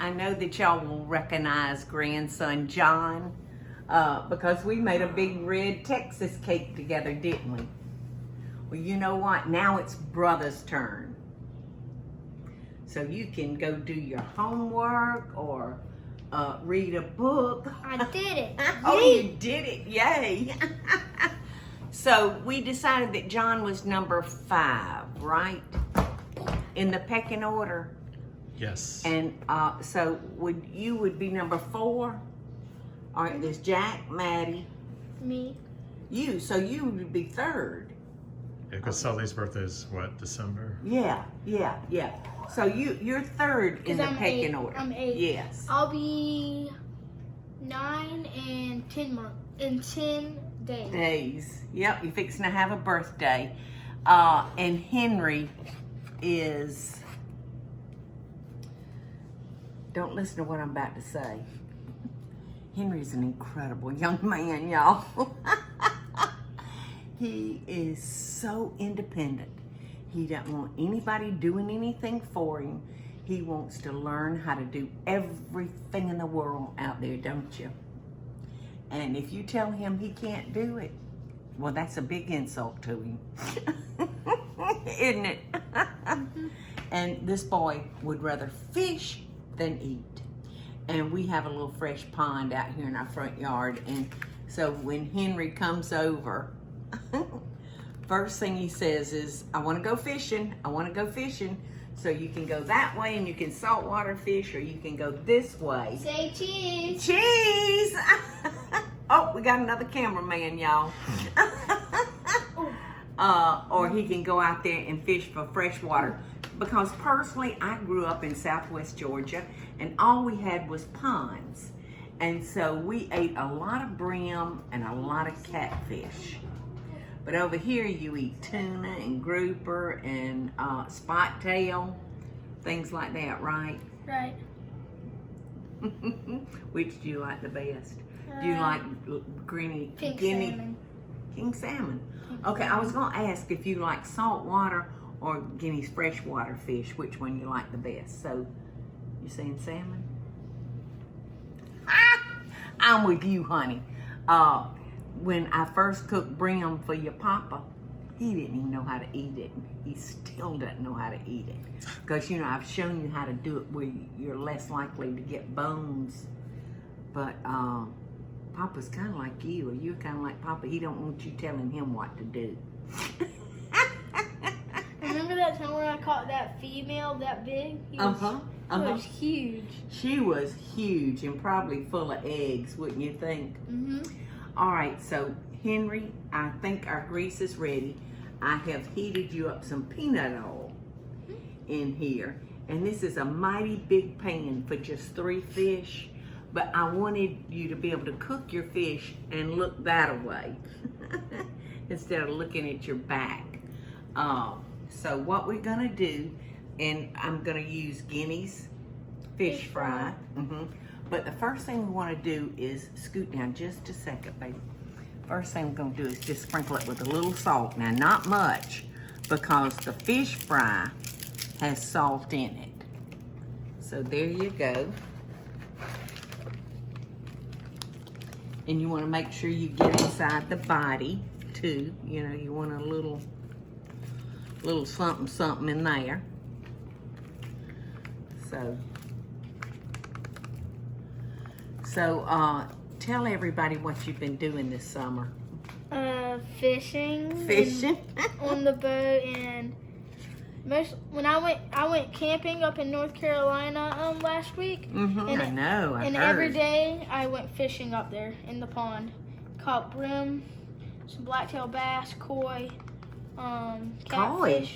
I know that y'all will recognize grandson John because we made a big red Texas cake together, didn't we? Well, you know what? Now it's brother's turn. So you can go do your homework or read a book. I did it. Oh, you did it. Yay. So we decided that John was number 5, right? In the pecking order. Yes. And so you would be number 4? All right, there's Jack, Maddie. Me. You, so you would be 3rd. Yeah, because Sully's birthday is what, December? Yeah. So you're 3rd in the pecking order. I'm 8. Yes. I'll be 9 and 10 months in 10 days. Yep, you're fixing to have a birthday. And Henry is, don't listen to what I'm about to say. Henry's an incredible young man, y'all. He is so independent. He doesn't want anybody doing anything for him. He wants to learn how to do everything in the world out there, don't you? And if you tell him he can't do it, well, that's a big insult to him. Isn't it? And this boy would rather fish than eat. And we have a little fresh pond out here in our front yard. And so when Henry comes over, first thing he says is, I want to go fishing. I want to go fishing. So you can go that way and you can saltwater fish, or you can go this way. Say cheese. Cheese! Oh, we got another cameraman, y'all. Or he can go out there and fish for fresh water. Because personally, I grew up in Southwest Georgia, and all we had was ponds. And so we ate a lot of brim and a lot of catfish. But over here, you eat tuna and grouper and spot tail, things like that, right? Right. Which do you like the best? Do you like Pink guinea salmon. king salmon? Okay, I was gonna ask if you like saltwater or Guinea's freshwater fish, which one you like the best. So, you saying salmon? I'm with you, honey. When I first cooked Brim for your papa, he didn't even know how to eat it. He still doesn't know how to eat it. Because, you know, I've shown you how to do it where you're less likely to get bones. But Papa's kind of like you, or you're kind of like Papa. He don't want you telling him what to do. Remember that time when I caught that female that big? He was huge. She was huge and probably full of eggs, wouldn't you think? All right, so Henry, I think our grease is ready. I have heated you up some peanut oil in here. And this is a mighty big pan for just 3 fish. But I wanted you to be able to cook your fish and look that way instead of looking at your back. So what we're gonna do, and I'm gonna use Guinea's fish fry. But the first thing we wanna do is scoot down just a second, baby. First thing we're gonna do is just sprinkle it with a little salt. Now, not much, because the fish fry has salt in it. So there you go. And you want to make sure you get inside the body too. You know, you want a little something in there. So tell everybody what you've been doing this summer. Fishing. Fishing on the boat, and when I went camping up in North Carolina last week. And I know. And every day I went fishing up there in the pond. Caught brim, some blacktail bass, koi, catfish. Koi?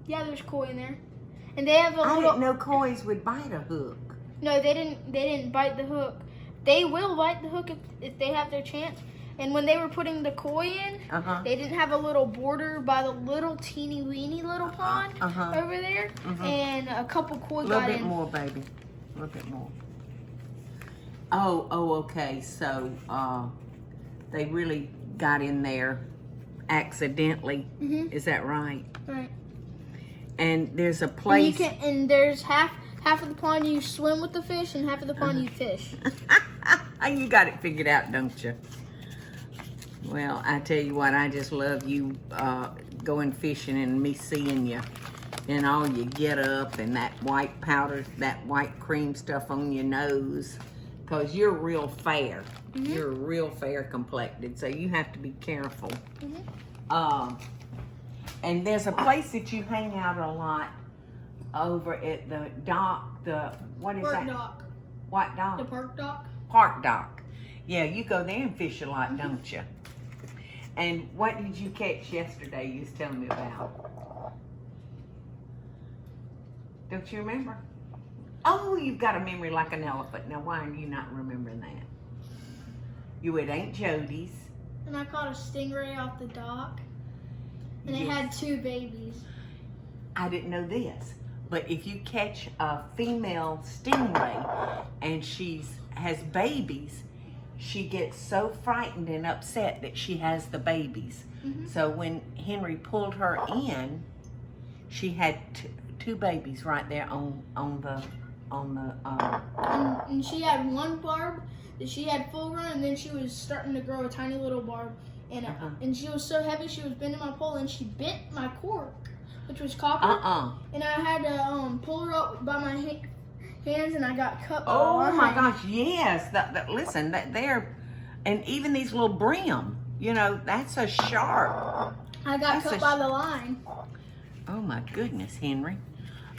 Yeah, there's koi in there. And they have I didn't know koi's would bite a hook. No, they didn't bite the hook. They will bite the hook if they have their chance. And when they were putting the koi in, they didn't have a little border by the little teeny weeny little pond over there. And a couple koi got in. A little bit more, baby. A little bit more. Oh, okay. So they really got in there accidentally. Is that right? Right. And there's a place. And there's half of the pond you swim with the fish and half of the pond you fish. You got it figured out, don't you? Well, I tell you what, I just love you going fishing and me seeing you and all you get up and that white powder, that white cream stuff on your nose, because you're real fair. You're real fair complected, so you have to be careful. And there's a place that you hang out a lot over at the dock, what is that? Park dock. What dock? The park dock. Park dock. Yeah, you go there and fish a lot, don't you? And what did you catch yesterday you was telling me about? Don't you remember? Oh, you've got a memory like an elephant. Now, why are you not remembering that? You were at Aunt Jody's. And I caught a stingray off the dock. And it Yes. had 2 babies. I didn't know this, but if you catch a female stingray and she has babies, she gets so frightened and upset that she has the babies. So when Henry pulled her in, she had 2 babies right there on the And she had 1 barb that she had full run, and then she was starting to grow a tiny little barb. And and she was so heavy, she was bending my pole, and she bent my cork, which was copper. And I had to pull her up by my hands, and I got cut. Oh my gosh, yes. Listen, that there, and even these little brim, you know, that's a sharp. I got cut by the line. Oh my goodness, Henry.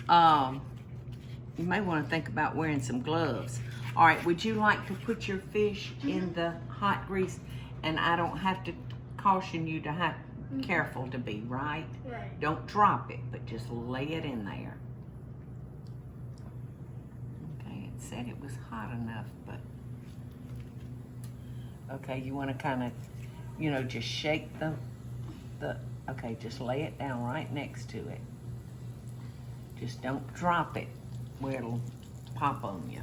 You may want to think about wearing some gloves. All right, would you like to put your fish in the hot grease? And I don't have to caution you to have careful to be, right? Right. Don't drop it, but just lay it in there. Okay, it said it was hot enough, but okay, you want to kind of, you know, just shake okay, just lay it down right next to it. Just don't drop it where it'll pop on you.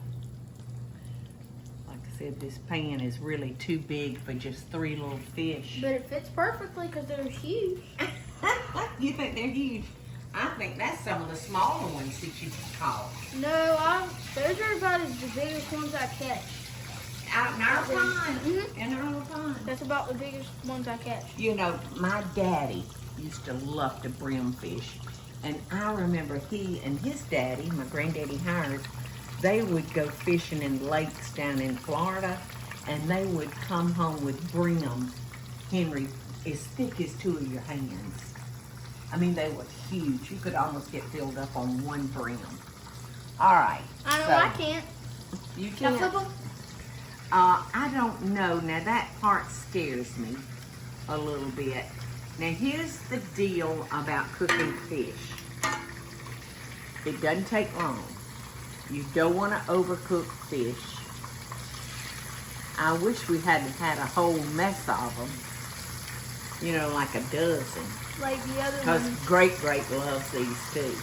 Like I said, this pan is really too big for just 3 little fish. But it fits perfectly because they're huge. You think they're huge? I think that's some of the smaller ones that you caught. No, those are about the biggest ones I catch. Out in our pond. In our little pond. That's about the biggest ones I catch. You know, my daddy used to love to brim fish. And I remember he and his daddy, my granddaddy Howard, they would go fishing in lakes down in Florida, and they would come home with brim, Henry, as thick as 2 of your hands. I mean, they were huge. You could almost get filled up on 1 brim. All right. I know I can't. You Can I can't. flip them? I don't know. Now, that part scares me a little bit. Now, here's the deal about cooking fish. It doesn't take long. You don't want to overcook fish. I wish we hadn't had a whole mess of them. You know, like a dozen. Like the other Because ones. Great loves these too.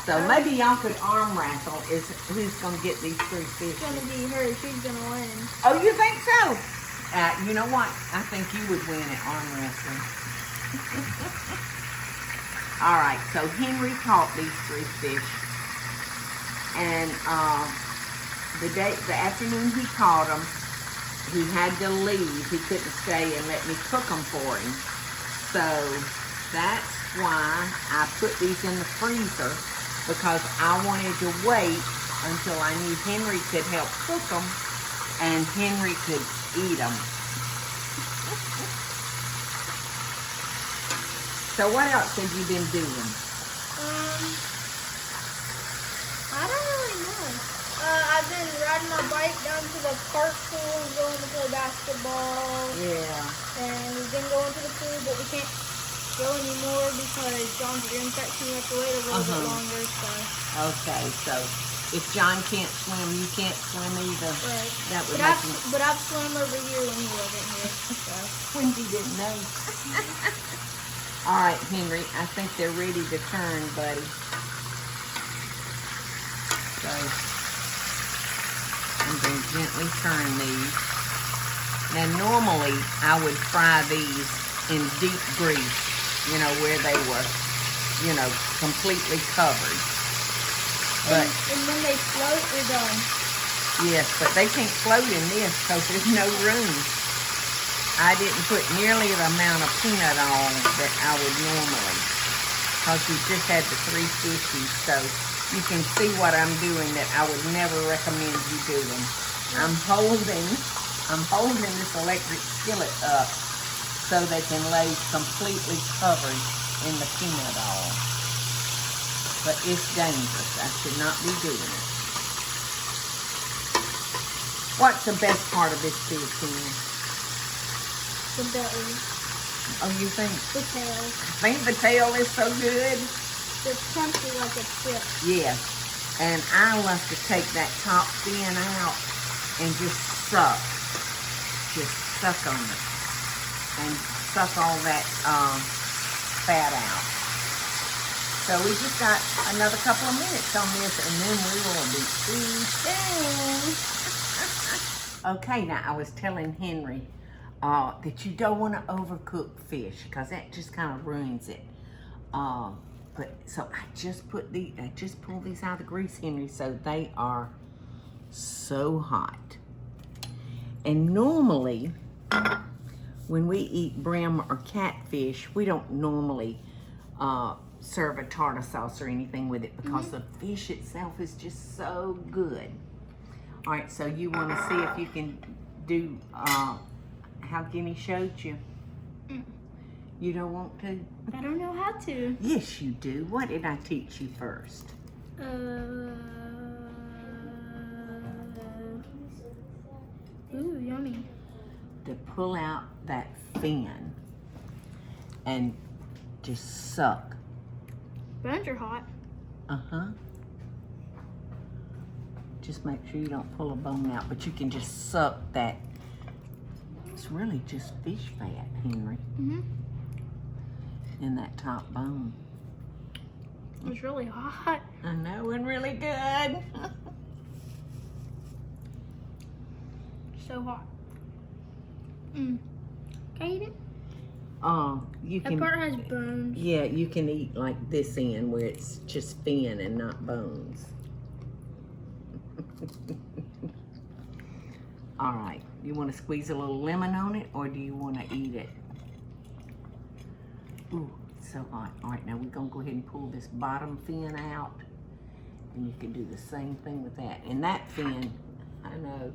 So maybe y'all could arm wrestle is who's going to get these 3 fish. It's gonna be her. She's gonna win. Oh, you think so? You know what? I think you would win at arm wrestling. All right, so Henry caught these 3 fish. And the afternoon he caught them, he had to leave. He couldn't stay and let me cook them for him. So that's why I put these in the freezer, because I wanted to wait until I knew Henry could help cook them and Henry could eat them. So what else have you been doing? I don't really know. I've been riding my bike down to the park pool and going to play basketball. Yeah. And we've been going to the pool, but we can't go anymore because John's ear infection. We have to wait a little bit longer. So. Okay, so if John can't swim, you can't swim either. Right. That would But make him... But I've swum over here when he wasn't here. So. when he didn't know. All right, Henry, I think they're ready to turn, buddy. So I'm going to gently turn these. Now, normally I would fry these in deep grease, you know, where they were, you know, completely covered. But and when they float, they're done. yes, but they can't float in this because there's no room. I didn't put nearly the amount of peanut on that I would normally, because we just had the 3 fishies, so you can see what I'm doing that I would never recommend you doing. I'm holding this electric skillet up so they can lay completely covered in the peanut oil. But it's dangerous. I should not be doing it. What's the best part of this fish, Tina? The belly. Oh, you think? The tail. I think the tail is so good. It's crunchy like a chip. Yeah. And I love to take that top fin out and just suck. Just suck on it. And suck all that fat out. So we just got another couple of minutes on this and then we will be eating. Okay, now I was telling Henry that you don't want to overcook fish because that just kind of ruins it. But so I just pulled these out of the grease, Henry, so they are so hot. And normally when we eat brim or catfish, we don't normally serve a tartar sauce or anything with it because the fish itself is just so good. All right, so you want to see if you can do how Guinea showed you? You don't want to? I don't know how to. Yes, you do. What did I teach you first? Ooh, yummy. To pull out that fin and just suck. Bones are hot. Uh-huh. Just make sure you don't pull a bone out, but you can just suck that. It's really just fish fat, Henry. In that top bone. It's really hot. I know, and really good. So hot. Can I eat it? You That can. part has bones. Yeah, you can eat like this end where it's just fin and not bones. All right, you want to squeeze a little lemon on it or do you want to eat it? Ooh, it's so hot. All right, now we're going to go ahead and pull this bottom fin out. And you can do the same thing with that. And that fin, I know.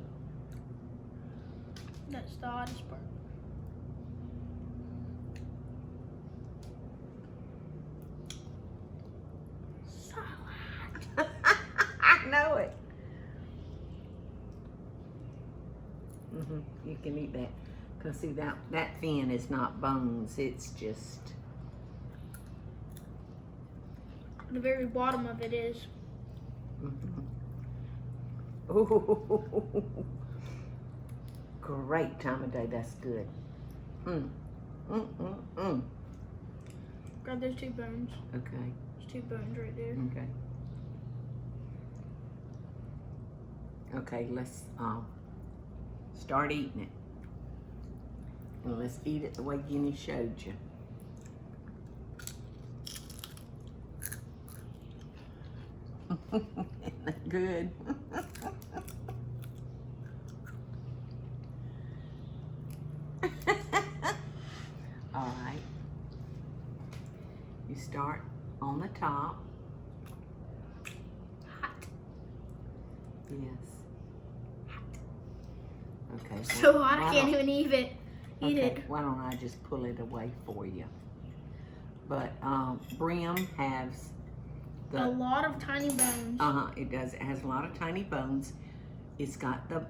That's the hottest part. So hot. I know it. You can eat that. Because see, that fin is not bones. It's just... The very bottom of it is. Ooh. Great time of day. That's good. Grab those 2 bones. Okay. There's 2 bones right there. Okay. Okay, let's start eating it. And let's eat it the way Guinea showed you. Isn't that good? All right. You start on the top. Hot. Yes. Okay. So hot I can't even eat it. Why don't I just pull it away for you? But Brim has a lot of tiny bones. It does. It has a lot of tiny bones. It's got the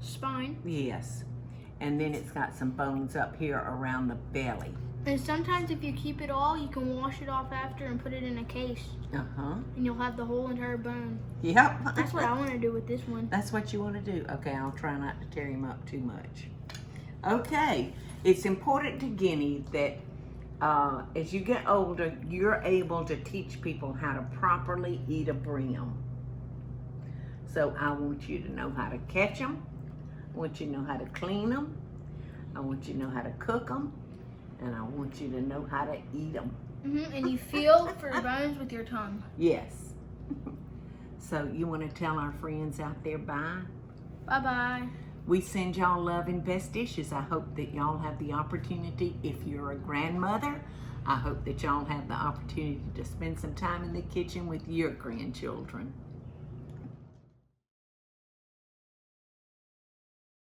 spine. Yes. And then it's got some bones up here around the belly. And sometimes if you keep it all, you can wash it off after and put it in a case. And you'll have the whole entire bone. Yep. That's what I want to do with this one. That's what you want to do. Okay, I'll try not to tear him up too much. Okay. It's important to Guinea that as you get older, you're able to teach people how to properly eat a brim. So I want you to know how to catch them. I want you to know how to clean them. I want you to know how to cook them. And I want you to know how to eat them. And you feel for bones with your tongue. Yes. So you want to tell our friends out there bye? Bye-bye. We send y'all love and best wishes. I hope that y'all have the opportunity, if you're a grandmother, I hope that y'all have the opportunity to spend some time in the kitchen with your grandchildren.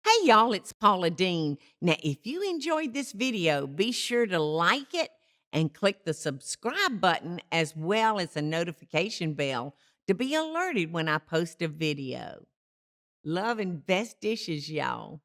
Hey y'all, it's Paula Deen. Now, if you enjoyed this video, be sure to like it and click the subscribe button as well as the notification bell to be alerted when I post a video. Love and best dishes, y'all.